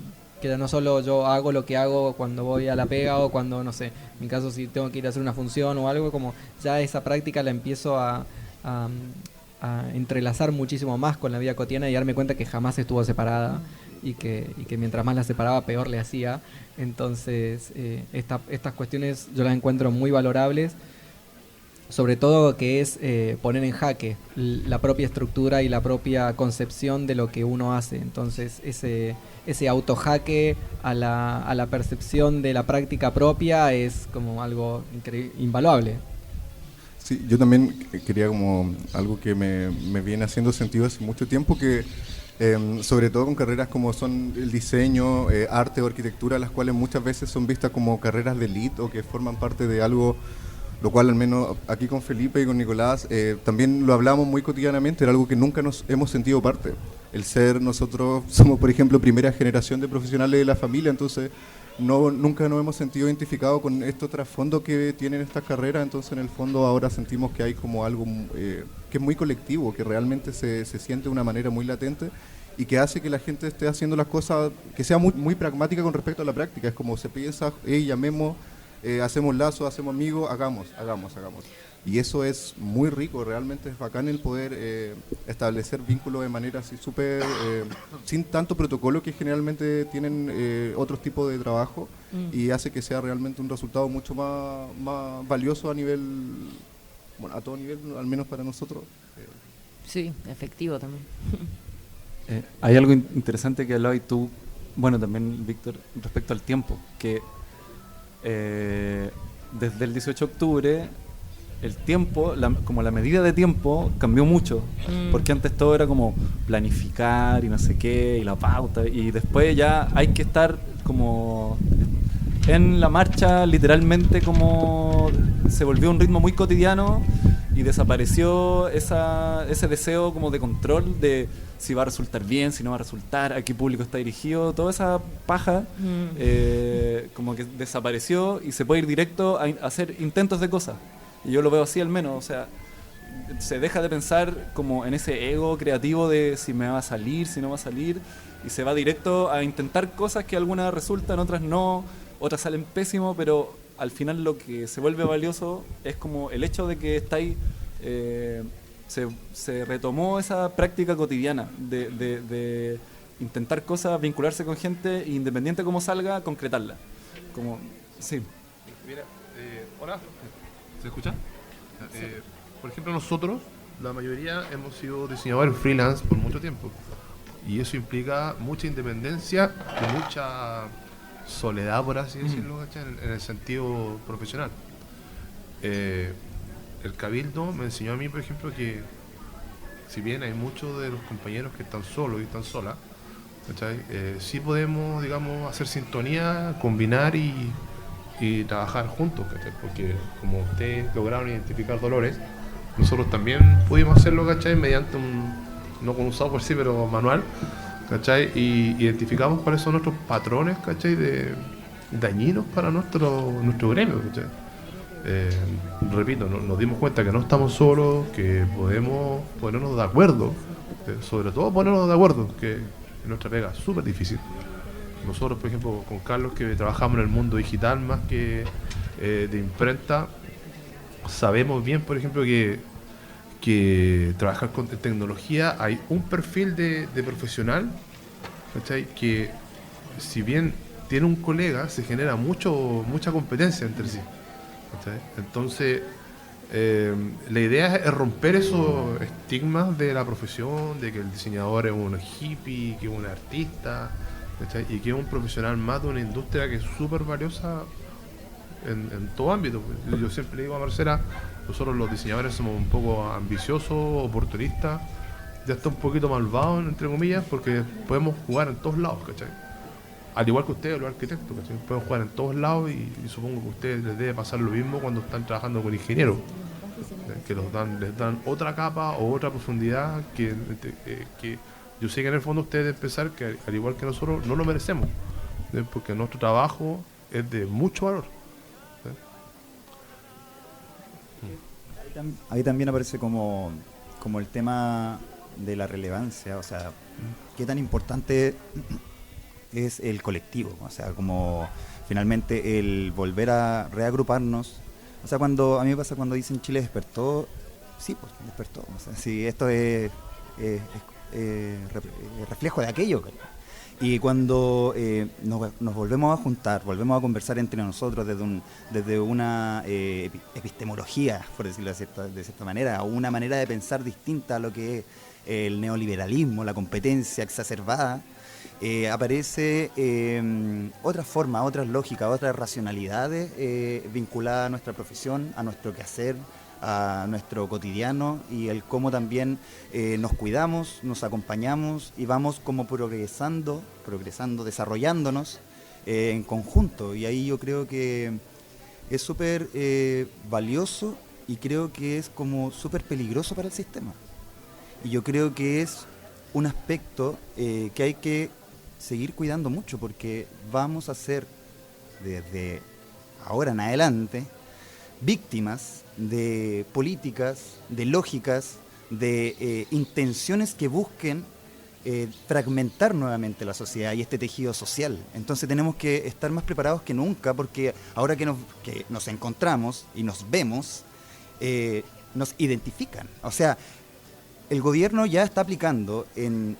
ya no solo yo hago lo que hago cuando voy a la pega o cuando, no sé, en mi caso si tengo que ir a hacer una función o algo, como ya esa práctica la empiezo a entrelazar muchísimo más con la vida cotidiana y darme cuenta que jamás estuvo separada y que mientras más la separaba peor le hacía. Entonces estas cuestiones yo las encuentro muy valorables, sobre todo que es poner en jaque la propia estructura y la propia concepción de lo que uno hace. Entonces ese autojaque a la percepción de la práctica propia es como algo invaluable. Sí, yo también quería como algo que me viene haciendo sentido hace mucho tiempo, que sobre todo con carreras como son el diseño, arte o arquitectura, las cuales muchas veces son vistas como carreras de élite o que forman parte de algo, lo cual al menos aquí con Felipe y con Nicolás también lo hablamos muy cotidianamente, era algo que nunca nos hemos sentido parte. El ser, nosotros somos por ejemplo primera generación de profesionales de la familia, entonces nunca nos hemos sentido identificados con estos trasfondos que tienen estas carreras, entonces en el fondo ahora sentimos que hay como algo que es muy colectivo, que realmente se siente de una manera muy latente y que hace que la gente esté haciendo las cosas, que sea muy, muy pragmática con respecto a la práctica. Es como se piensa, llamemos, hacemos lazos, hacemos amigos, hagamos. Y eso es muy rico, realmente es bacán el poder establecer vínculos de manera así súper, sin tanto protocolo que generalmente tienen otros tipos de trabajo, y hace que sea realmente un resultado mucho más valioso a nivel, bueno, a todo nivel, al menos para nosotros. Sí, efectivo también. Hay algo interesante que hablabas tú, bueno, también Víctor, respecto al tiempo, que desde el 18 de octubre el tiempo, como la medida de tiempo cambió mucho, porque antes todo era como planificar y no sé qué, y la pauta, y después ya hay que estar como en la marcha, literalmente, como se volvió un ritmo muy cotidiano y desapareció ese deseo como de control de si va a resultar bien, si no va a resultar, a qué público está dirigido, toda esa paja como que desapareció y se puede ir directo a hacer intentos de cosas. Y yo lo veo así al menos, o sea, se deja de pensar como en ese ego creativo de si me va a salir, si no va a salir, y se va directo a intentar cosas que algunas resultan, otras no, otras salen pésimo, pero al final lo que se vuelve valioso es como el hecho de que está ahí, se retomó esa práctica cotidiana de intentar cosas, vincularse con gente, e independiente de cómo salga, concretarla. Como, sí. Mira, hola. ¿Se escucha? Sí. Por ejemplo, nosotros, la mayoría, hemos sido diseñadores freelance por mucho tiempo. Y eso implica mucha independencia y mucha soledad, por así decirlo, ¿cachai? En el sentido profesional. El Cabildo me enseñó a mí, por ejemplo, que si bien hay muchos de los compañeros que están solos y están solas, ¿cachai? Sí podemos, digamos, hacer sintonía, combinar y trabajar juntos, ¿cachai? Porque como ustedes lograron identificar dolores, nosotros también pudimos hacerlo, ¿cachai? Mediante no con un software sí, pero manual, ¿cachai? Y identificamos cuáles son nuestros patrones, ¿cachai? Dañinos para nuestro gremio, ¿cachai? Repito, nos dimos cuenta que no estamos solos, que podemos ponernos de acuerdo, sobre todo ponernos de acuerdo, que en nuestra pega es súper difícil. Nosotros, por ejemplo, con Carlos, que trabajamos en el mundo digital más que de imprenta, sabemos bien, por ejemplo, que trabajar con tecnología hay un perfil de profesional, ¿cachai? Que si bien tiene un colega, se genera mucha competencia entre sí, ¿cachai? Entonces, la idea es romper esos estigmas de la profesión, de que el diseñador es un hippie, que es un artista, ¿cachai? Y que es un profesional más de una industria que es súper valiosa en todo ámbito. Yo siempre le digo a Marcela, nosotros los diseñadores somos un poco ambiciosos, oportunistas, ya está un poquito malvados, entre comillas, porque podemos jugar en todos lados, ¿cachai? Al igual que ustedes, los arquitectos, ¿cachai? Pueden jugar en todos lados y supongo que a ustedes les debe pasar lo mismo cuando están trabajando con ingenieros, que les dan otra capa o otra profundidad que yo sé que en el fondo ustedes deben pensar que al igual que nosotros no lo merecemos, porque nuestro trabajo es de mucho valor. Ahí también aparece como el tema de la relevancia, o sea, qué tan importante es el colectivo, o sea, como finalmente el volver a reagruparnos. O sea, a mí me pasa cuando dicen Chile despertó, sí, pues despertó, o sea, sí, esto es reflejo de aquello. Y cuando nos volvemos a juntar, volvemos a conversar entre nosotros desde una epistemología, por decirlo de cierta manera, o una manera de pensar distinta a lo que es el neoliberalismo, la competencia exacerbada, aparece otra forma, otras lógicas, otras racionalidades vinculadas a nuestra profesión, a nuestro quehacer, a nuestro cotidiano, y el cómo también nos cuidamos, nos acompañamos y vamos como progresando, desarrollándonos en conjunto. Y ahí yo creo que es súper valioso y creo que es como súper peligroso para el sistema. Y yo creo que es un aspecto que hay que seguir cuidando mucho, porque vamos a ser desde ahora en adelante víctimas de políticas, de lógicas, de intenciones que busquen fragmentar nuevamente la sociedad y este tejido social. Entonces tenemos que estar más preparados que nunca, porque ahora que nos encontramos y nos vemos, nos identifican. O sea, el gobierno ya está aplicando en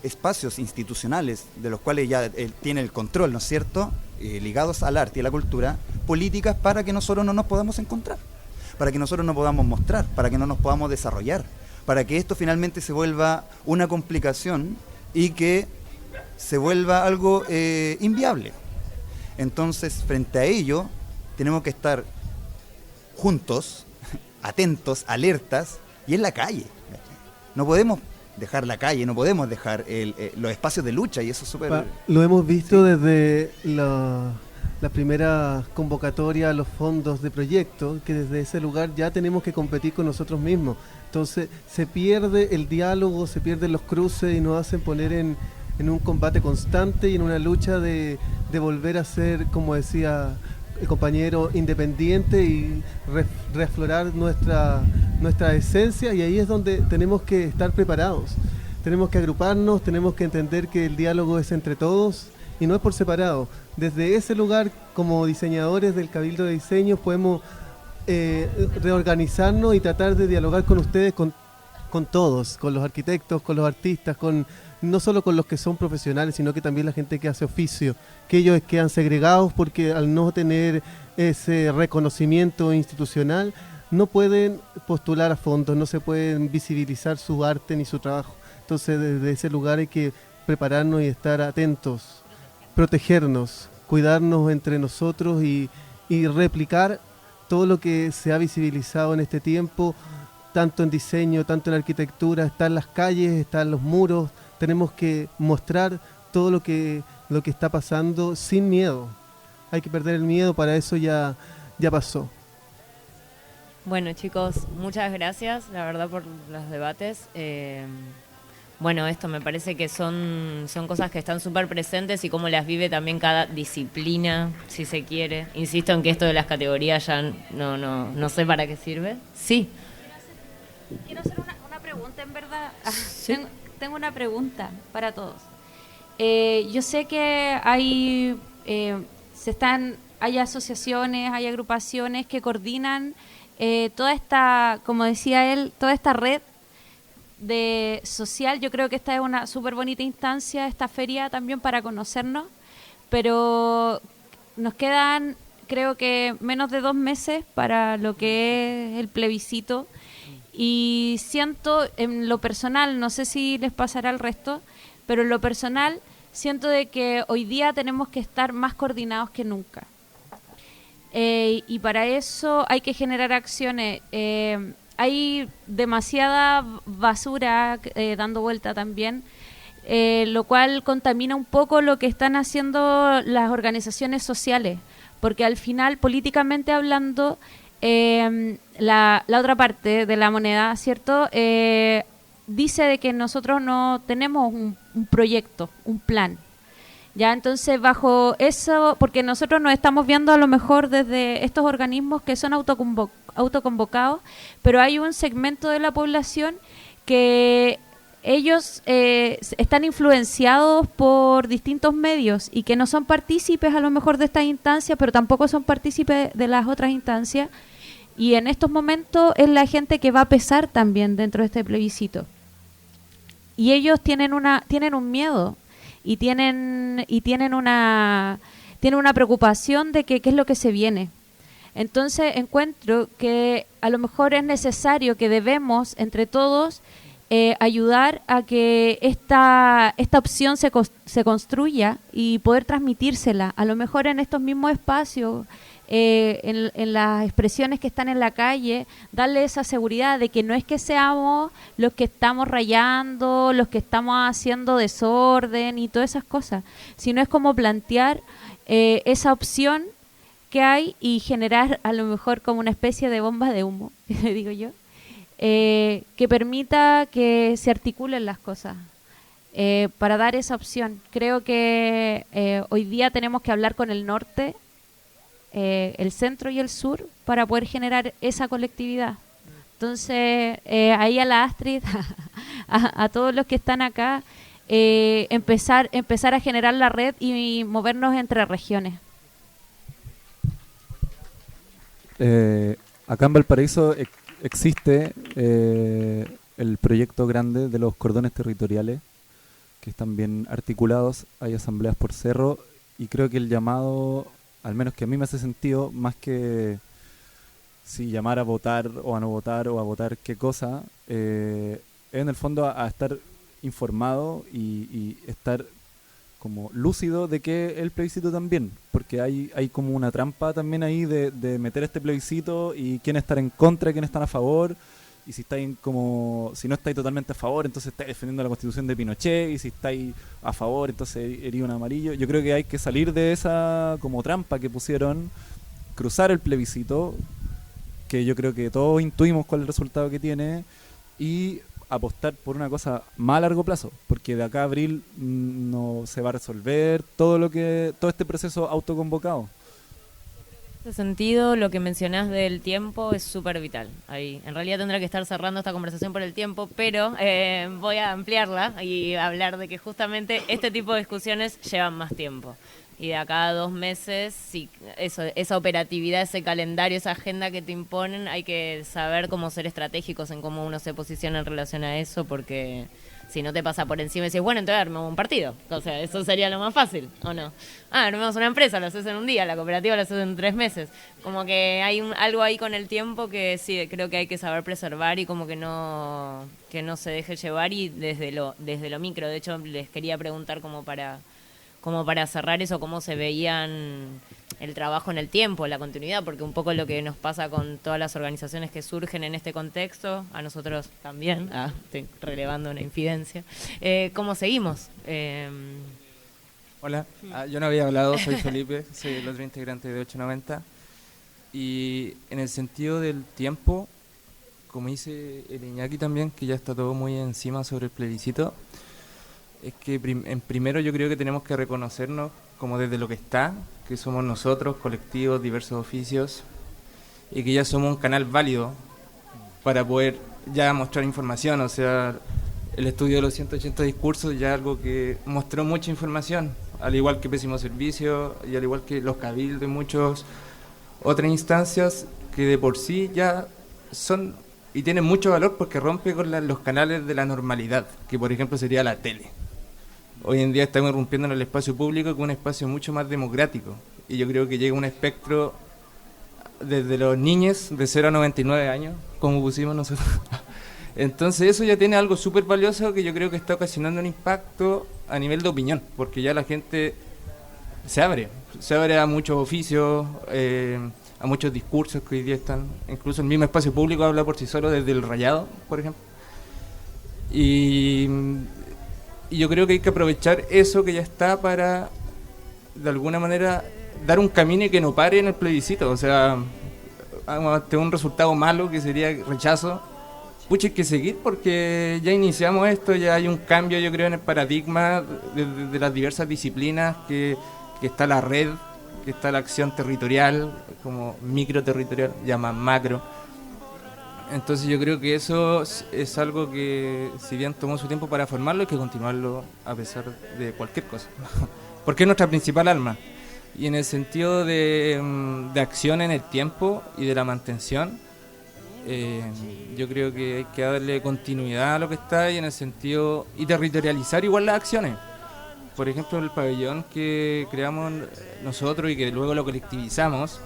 espacios institucionales de los cuales ya tiene el control, ¿no es cierto?, ligados al arte y a la cultura, políticas para que nosotros no nos podamos encontrar, para que nosotros no podamos mostrar, para que no nos podamos desarrollar, para que esto finalmente se vuelva una complicación y que se vuelva algo inviable. Entonces, frente a ello, tenemos que estar juntos, atentos, alertas, y en la calle. No podemos dejar la calle, no podemos dejar los espacios de lucha, y eso es súper... Lo hemos visto desde la primera convocatoria a los fondos de proyectos, que desde ese lugar ya tenemos que competir con nosotros mismos. Entonces se pierde el diálogo, se pierden los cruces y nos hacen poner en un combate constante y en una lucha de volver a ser, como decía el compañero, independiente y reaflorar nuestra esencia, y ahí es donde tenemos que estar preparados. Tenemos que agruparnos, tenemos que entender que el diálogo es entre todos y no es por separado. Desde ese lugar, como diseñadores del Cabildo de Diseño, podemos reorganizarnos y tratar de dialogar con ustedes, con todos, con los arquitectos, con los artistas, no solo con los que son profesionales, sino que también la gente que hace oficio, que ellos quedan segregados porque al no tener ese reconocimiento institucional no pueden postular a fondos, no se pueden visibilizar su arte ni su trabajo. Entonces desde ese lugar hay que prepararnos y estar atentos, protegernos, cuidarnos entre nosotros y replicar todo lo que se ha visibilizado en este tiempo, tanto en diseño, tanto en arquitectura, está en las calles, está en los muros. Tenemos que mostrar todo lo que está pasando sin miedo. Hay que perder el miedo, para eso ya pasó. Bueno, chicos, muchas gracias, la verdad, por los debates. Bueno, esto me parece que son cosas que están súper presentes y cómo las vive también cada disciplina, si se quiere. Insisto en que esto de las categorías ya no sé para qué sirve. Sí. Quiero hacer una pregunta, en verdad. Sí. Tengo una pregunta para todos. Yo sé que hay asociaciones, hay agrupaciones que coordinan toda esta, como decía él, toda esta red de social. Yo creo que esta es una súper bonita instancia, esta feria también para conocernos, pero nos quedan, creo que menos de 2 meses para lo que es el plebiscito, y siento en lo personal, no sé si les pasará al resto, pero en lo personal siento de que hoy día tenemos que estar más coordinados que nunca. Y para eso hay que generar acciones. Hay demasiada basura dando vuelta también, lo cual contamina un poco lo que están haciendo las organizaciones sociales, porque al final, políticamente hablando, la otra parte de la moneda, ¿cierto?, dice de que nosotros no tenemos un proyecto, un plan. Ya, entonces bajo eso, porque nosotros nos estamos viendo a lo mejor desde estos organismos que son autoconvocados, pero hay un segmento de la población que ellos están influenciados por distintos medios y que no son partícipes a lo mejor de estas instancias, pero tampoco son partícipes de las otras instancias, y en estos momentos es la gente que va a pesar también dentro de este plebiscito. Y ellos tienen un miedo y tienen una preocupación de que qué es lo que se viene. Entonces encuentro que a lo mejor es necesario, que debemos entre todos ayudar a que esta opción se construya y poder transmitírsela, a lo mejor en estos mismos espacios, en las expresiones que están en la calle, darle esa seguridad de que no es que seamos los que estamos rayando, los que estamos haciendo desorden y todas esas cosas, sino es como plantear esa opción que hay y generar a lo mejor como una especie de bomba de humo, digo yo, que permita que se articulen las cosas. Para dar esa opción, creo que hoy día tenemos que hablar con el norte, el centro y el sur, para poder generar esa colectividad. Entonces, ahí a la Astrid, a todos los que están acá, empezar a generar la red y movernos entre regiones. Acá en Valparaíso existe el proyecto grande de los cordones territoriales, que están bien articulados, hay asambleas por cerro, y creo que el llamado, al menos que a mí me hace sentido, más que si llamar a votar o a no votar o a votar qué cosa, es en el fondo a estar informado y estar como lúcido de que el plebiscito también, porque hay como una trampa también ahí de meter este plebiscito y quién estar en contra y quién estar a favor, y si no estáis totalmente a favor, entonces estáis defendiendo la Constitución de Pinochet, y si estáis a favor, entonces eres un amarillo. Yo creo que hay que salir de esa como trampa que pusieron, cruzar el plebiscito, que yo creo que todos intuimos cuál es el resultado que tiene, y apostar por una cosa más a largo plazo, porque de acá a abril no se va a resolver todo este proceso autoconvocado. En ese sentido, lo que mencionás del tiempo es súper vital. Ahí, en realidad tendrá que estar cerrando esta conversación por el tiempo, pero voy a ampliarla y hablar de que justamente este tipo de discusiones llevan más tiempo. Y de acá a 2 meses, sí, esa operatividad, ese calendario, esa agenda que te imponen, hay que saber cómo ser estratégicos en cómo uno se posiciona en relación a eso, porque si no te pasa por encima y dices, bueno, entonces armamos un partido. O sea, eso sería lo más fácil, ¿o no? Armamos una empresa, lo haces en un día, la cooperativa lo haces en 3 meses. Como que hay algo ahí con el tiempo que sí, creo que hay que saber preservar y como que no se deje llevar, y desde lo micro. De hecho, les quería preguntar como para como para cerrar eso, cómo se veían el trabajo en el tiempo, la continuidad, porque un poco lo que nos pasa con todas las organizaciones que surgen en este contexto, a nosotros también, estoy relevando una infidencia, ¿cómo seguimos? Hola, yo no había hablado, soy Felipe, soy el otro integrante de 890, y en el sentido del tiempo, como dice el Iñaki también, que ya está todo muy encima sobre el plebiscito, es que en primero yo creo que tenemos que reconocernos como desde lo que está, que somos nosotros, colectivos, diversos oficios, y que ya somos un canal válido para poder ya mostrar información. O sea, el estudio de los 180 discursos ya algo que mostró mucha información, al igual que Pésimo Servicio y al igual que los cabildos y muchas otras instancias que de por sí ya son y tienen mucho valor porque rompe con los canales de la normalidad, que por ejemplo sería la tele. Hoy en día estamos irrumpiendo en el espacio público con un espacio mucho más democrático, y yo creo que llega un espectro desde los niños de 0 a 99 años, como pusimos nosotros. Entonces eso ya tiene algo súper valioso que yo creo que está ocasionando un impacto a nivel de opinión, porque ya la gente se abre a muchos oficios, a muchos discursos que hoy día están, incluso el mismo espacio público habla por sí solo, desde el Rayado, por ejemplo. Y yo creo que hay que aprovechar eso que ya está para, de alguna manera, dar un camino y que no pare en el plebiscito. O sea, vamos a tener un resultado malo que sería rechazo. Pucha, hay que seguir porque ya iniciamos esto, ya hay un cambio, yo creo, en el paradigma de las diversas disciplinas, que está la red, que está la acción territorial, como microterritorial, llama macro. Entonces yo creo que eso es algo que, si bien tomó su tiempo para formarlo, hay que continuarlo a pesar de cualquier cosa, porque es nuestra principal arma. Y en el sentido de acción en el tiempo y de la mantención, yo creo que hay que darle continuidad a lo que está, y en el sentido y territorializar igual las acciones. Por ejemplo, el pabellón que creamos nosotros y que luego lo colectivizamos,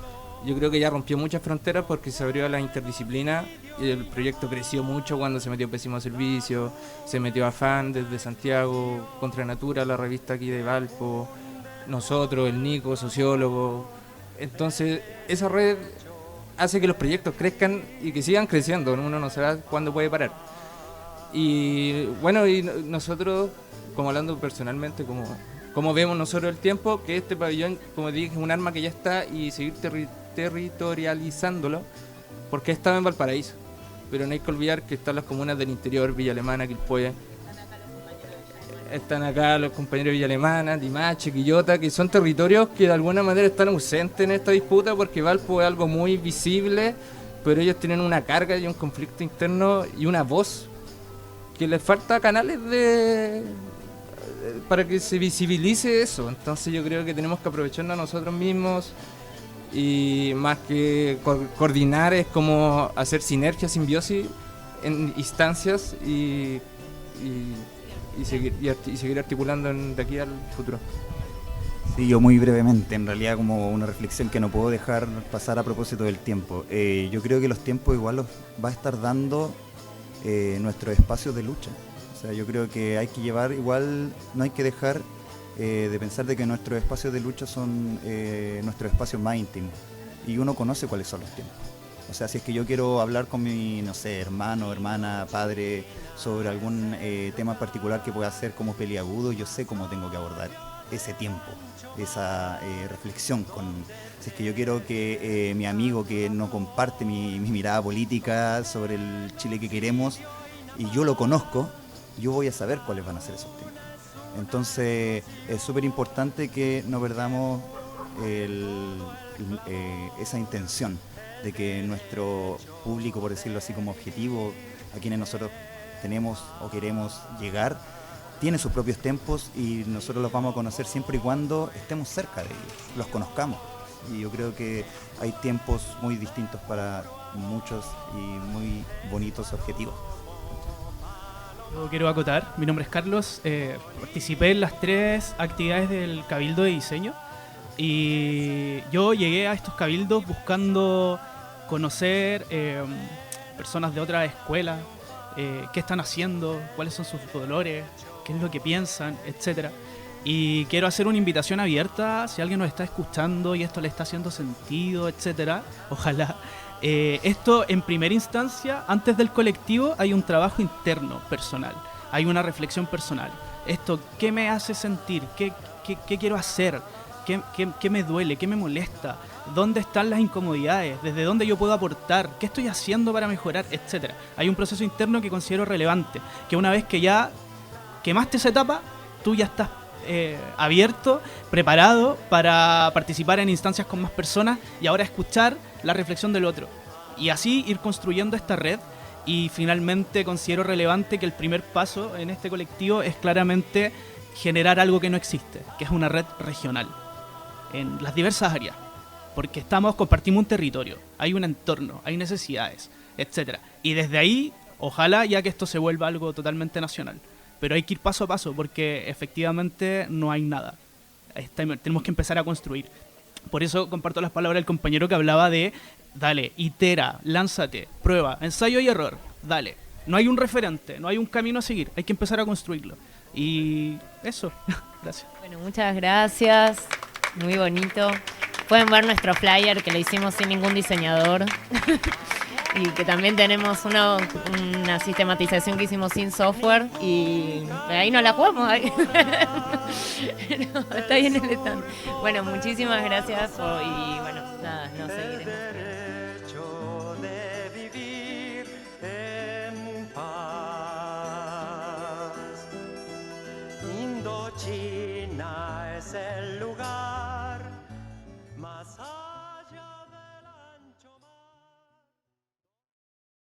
yo creo que ya rompió muchas fronteras porque se abrió a la interdisciplina y el proyecto creció mucho cuando se metió Pésimo Servicio, se metió Afán desde Santiago, Contra Natura, la revista aquí de Valpo, nosotros, el Nico, sociólogo. Entonces, esa red hace que los proyectos crezcan y que sigan creciendo, uno no sabe cuándo puede parar. Y bueno, y nosotros, como hablando personalmente, como vemos nosotros el tiempo, que este pabellón, como dije, es un arma que ya está, y seguir territorializándolo, porque estaba en Valparaíso, pero no hay que olvidar que están las comunas del interior, Villa Alemana, Quilpué, están acá los compañeros de Villa Alemana, Limache, Quillota, que son territorios que de alguna manera están ausentes en esta disputa, porque Valpo es algo muy visible, pero ellos tienen una carga y un conflicto interno y una voz que les falta canales para que se visibilice eso. Entonces yo creo que tenemos que aprovecharnos a nosotros mismos, y más que coordinar es como hacer sinergia, simbiosis en instancias y seguir articulando de aquí al futuro. Sí, yo muy brevemente, en realidad como una reflexión que no puedo dejar pasar a propósito del tiempo. Yo creo que los tiempos igual los va a estar dando nuestros espacios de lucha. O sea, yo creo que hay que llevar igual, no hay que dejar de pensar de que nuestros espacios de lucha son nuestros espacios más íntimos, y uno conoce cuáles son los tiempos. O sea, si es que yo quiero hablar con mi, no sé, hermano, hermana, padre, sobre algún tema particular que pueda ser como peliagudo, yo sé cómo tengo que abordar ese tiempo, esa reflexión. Si es que yo quiero que mi amigo que no comparte mi mirada política sobre el Chile que queremos, y yo lo conozco, yo voy a saber cuáles van a ser esos tiempos. Entonces es súper importante que no perdamos esa intención de que nuestro público, por decirlo así como objetivo, a quienes nosotros tenemos o queremos llegar, tiene sus propios tiempos, y nosotros los vamos a conocer siempre y cuando estemos cerca de ellos, los conozcamos. Y yo creo que hay tiempos muy distintos para muchos y muy bonitos objetivos. Yo quiero acotar, mi nombre es Carlos, participé en las 3 actividades del Cabildo de Diseño, y yo llegué a estos cabildos buscando conocer personas de otras escuelas, qué están haciendo, cuáles son sus dolores, qué es lo que piensan, etcétera. Y quiero hacer una invitación abierta, si alguien nos está escuchando y esto le está haciendo sentido, etcétera, ojalá. Esto en primera instancia, antes del colectivo, hay un trabajo interno, personal. Hay una reflexión personal. Esto, ¿qué me hace sentir? ¿Qué quiero hacer? ¿Qué me duele? ¿Qué me molesta? ¿Dónde están las incomodidades? ¿Desde dónde yo puedo aportar? ¿Qué estoy haciendo para mejorar? Etcétera. Hay un proceso interno que considero relevante, que una vez que ya quemaste esa etapa, tú ya estás abierto, preparado para participar en instancias con más personas y ahora escuchar la reflexión del otro. Y así ir construyendo esta red. Y finalmente considero relevante que el primer paso en este colectivo es claramente generar algo que no existe, que es una red regional en las diversas áreas, porque compartimos un territorio, hay un entorno, hay necesidades, etcétera. Y desde ahí, ojalá ya que esto se vuelva algo totalmente nacional, pero hay que ir paso a paso porque efectivamente no hay nada. Tenemos que empezar a construir. Por eso comparto las palabras del compañero que hablaba de dale, itera, lánzate, prueba, ensayo y error, dale. No hay un referente, no hay un camino a seguir, hay que empezar a construirlo. Y eso, gracias. Bueno, muchas gracias, muy bonito. Pueden ver nuestro flyer que lo hicimos sin ningún diseñador y que también tenemos una sistematización que hicimos sin software y ahí no la jugamos. No, está bien el stand. Bueno, muchísimas gracias y bueno, nada, nos seguiremos. Derecho de vivir en paz. Indochina es el lugar más